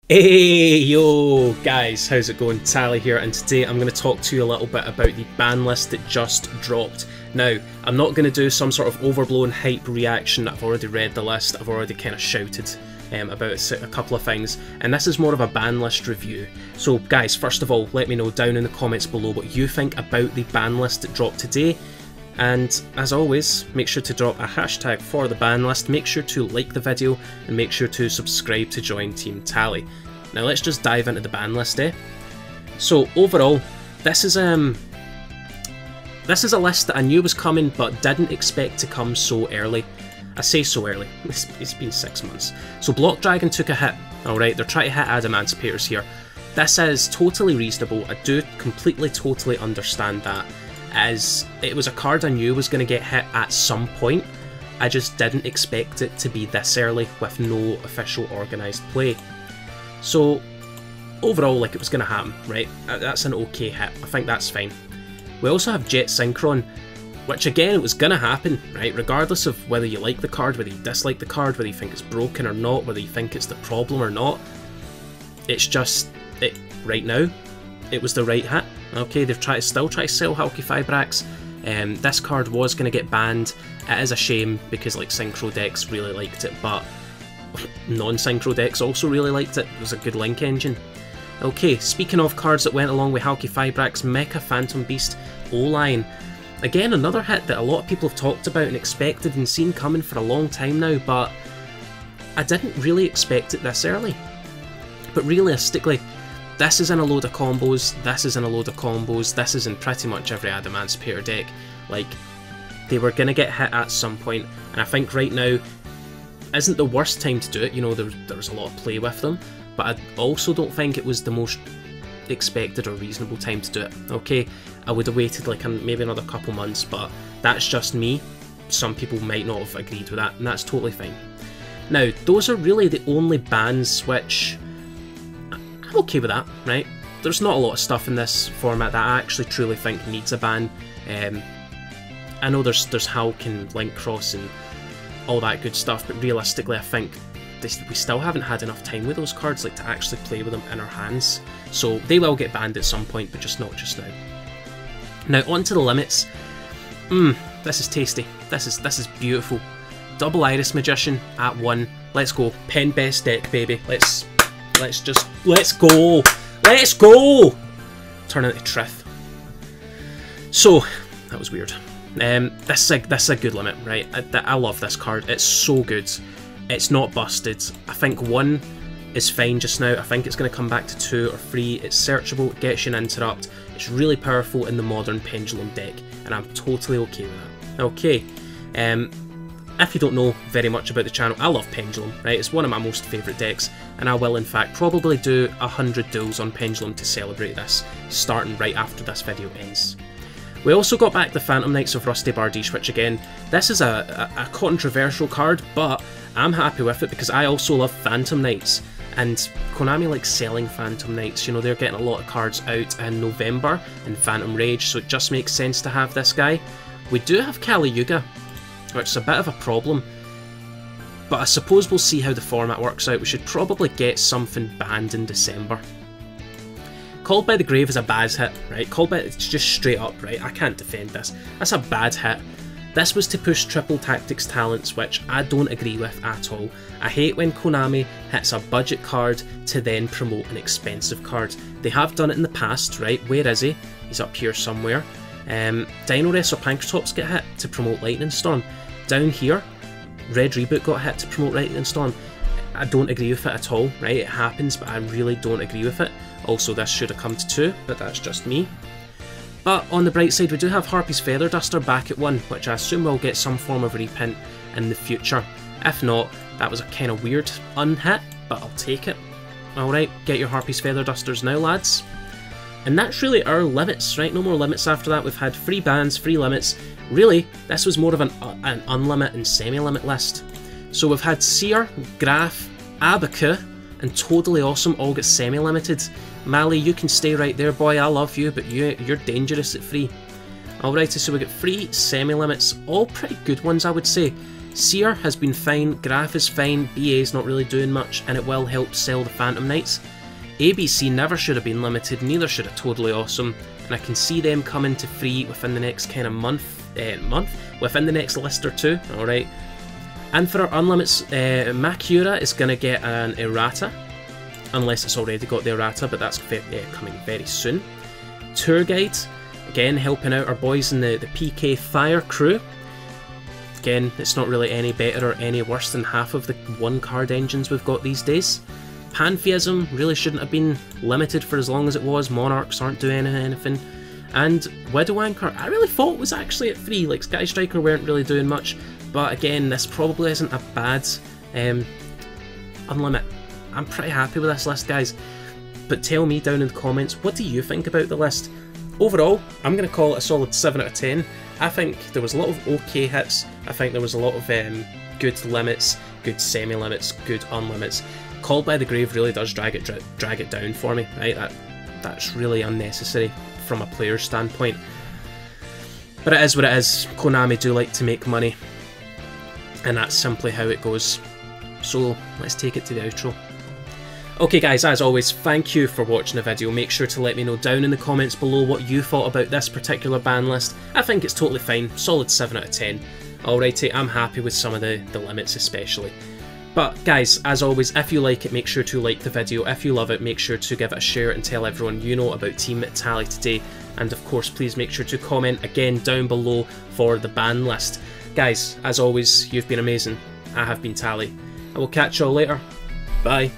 Hey yo guys, how's it going? Tally here, and today I'm going to talk to you a little bit about the ban list that just dropped. Now, I'm not going to do some sort of overblown hype reaction. I've already read the list, I've already kind of shouted about a couple of things, and this is more of a ban list review. So guys, first of all, let me know down in the comments below what you think about the ban list that dropped today. And as always, make sure to drop a hashtag for the ban list, make sure to like the video, and make sure to subscribe to join Team Tally. Now let's just dive into the ban list, So overall, this is a list that I knew was coming but didn't expect to come so early. I say so early, it's been 6 months. So Block Dragon took a hit, alright, they're trying to hit Adamantipeators here. This is totally reasonable, I do totally understand that, as it was a card I knew was going to get hit at some point. I just didn't expect it to be this early with no official organised play. So overall, like, it was going to happen, right? That's an okay hit, I think that's fine. We also have Jet Synchron, which again, it was going to happen, right? Regardless of whether you like the card, whether you dislike the card, whether you think it's broken or not, whether you think it's the problem or not. It's just, right now, it was the right hit. Okay, they've still try to sell Halqifibrax. This card was going to get banned. It is a shame because like Synchro decks really liked it, but non-Synchro decks also really liked it. It was a good link engine. Okay, speaking of cards that went along with Halqifibrax, Mecha Phantom Beast O-Line. Again, another hit that a lot of people have talked about and expected and seen coming for a long time now, but I didn't really expect it this early. But realistically, this is in a load of combos, this is in a load of combos, this is in pretty much every Adamantipeator deck. Like, they were going to get hit at some point, and I think right now isn't the worst time to do it. You know, there was a lot of play with them, but I also don't think it was the most expected or reasonable time to do it. Okay, I would have waited like maybe another couple months, but that's just me. Some people might not have agreed with that, and that's totally fine. Now, those are really the only bans which I'm okay with that, right? There's not a lot of stuff in this format that I actually truly think needs a ban. I know there's Hulk and Link Cross and all that good stuff, but realistically I think we still haven't had enough time with those cards like to actually play with them in our hands. So they will get banned at some point, but just not just now. Now on to the limits. This is tasty. This is beautiful. Double Iris Magician at 1. Let's go. Pen best deck, baby. Let's go! Let's go! Turn into Trith. So, that was weird. This is a good limit, right? I love this card. It's so good. It's not busted. I think 1 is fine just now. I think it's going to come back to 2 or 3. It's searchable, it gets you an interrupt. It's really powerful in the modern Pendulum deck, and I'm totally okay with that. Okay. If you don't know very much about the channel, I love Pendulum, right? It's one of my most favourite decks, and I will in fact probably do 100 duels on Pendulum to celebrate this, starting right after this video ends. We also got back the Phantom Knights of Rusty Bardiche, which again, this is a controversial card, but I'm happy with it because I also love Phantom Knights, and Konami likes selling Phantom Knights. You know, they're getting a lot of cards out in November in Phantom Rage, so it just makes sense to have this guy. We do have Kali Yuga, which is a bit of a problem, but I suppose we'll see how the format works out. We should probably get something banned in December. Called by the Grave is a bad hit, right? Called by, it's just straight up, right? I can't defend this. That's a bad hit. This was to push triple tactics talents, which I don't agree with at all. I hate when Konami hits a budget card to then promote an expensive card. They have done it in the past, right? Where is he? He's up here somewhere. Dino Rest or Pankratops get hit to promote Lightning Storm. Down here, Red Reboot got hit to promote Lightning Storm. I don't agree with it at all, right? It happens, but I really don't agree with it. Also, this should have come to 2, but that's just me. But on the bright side, we do have Harpy's Feather Duster back at 1, which I assume will get some form of reprint in the future. If not, that was a kind of weird unhit, but I'll take it. Alright, get your Harpy's Feather Dusters now, lads. And that's really our limits, right? No more limits after that. We've had 3 bans, 3 limits. Really, this was more of an unlimit and semi-limit list. So we've had Seer, Graph, Abaku, and Totally Awesome all get semi-limited. Mali, you can stay right there, boy, I love you, but you're dangerous at 3. Alrighty, so we got 3 semi-limits, all pretty good ones I would say. Seer has been fine, Graph is fine, BA's not really doing much, and it will help sell the Phantom Knights. ABC never should have been limited, neither should have Totally Awesome, and I can see them coming to free within the next kind of within the next list or two, alright. And for our unlimits, Makura is going to get an errata, unless it's already got the errata, but that's coming very soon. Tour Guide, again helping out our boys in the PK Fire crew. Again, it's not really any better or any worse than half of the one card engines we've got these days. Pantheism really shouldn't have been limited for as long as it was, Monarchs aren't doing anything. And Widow Anchor, I really thought was actually at free, like Sky Striker weren't really doing much, but again, this probably isn't a bad unlimit. I'm pretty happy with this list, guys. But tell me down in the comments, what do you think about the list? Overall, I'm going to call it a solid 7 out of 10. I think there was a lot of okay hits, I think there was a lot of good limits, good semi-limits, good unlimits. Called by the Grave really does drag it down for me, right? That's really unnecessary from a player's standpoint. But it is what it is. Konami do like to make money, and that's simply how it goes. So let's take it to the outro. Okay guys, as always, thank you for watching the video. Make sure to let me know down in the comments below what you thought about this particular ban list. I think it's totally fine, solid 7 out of 10. Alrighty, I'm happy with some of the limits especially. But guys, as always, if you like it, make sure to like the video. If you love it, make sure to give it a share and tell everyone you know about Team Tally today. And of course, please make sure to comment again down below for the ban list. Guys, as always, you've been amazing. I have been Tally. I will catch you all later. Bye.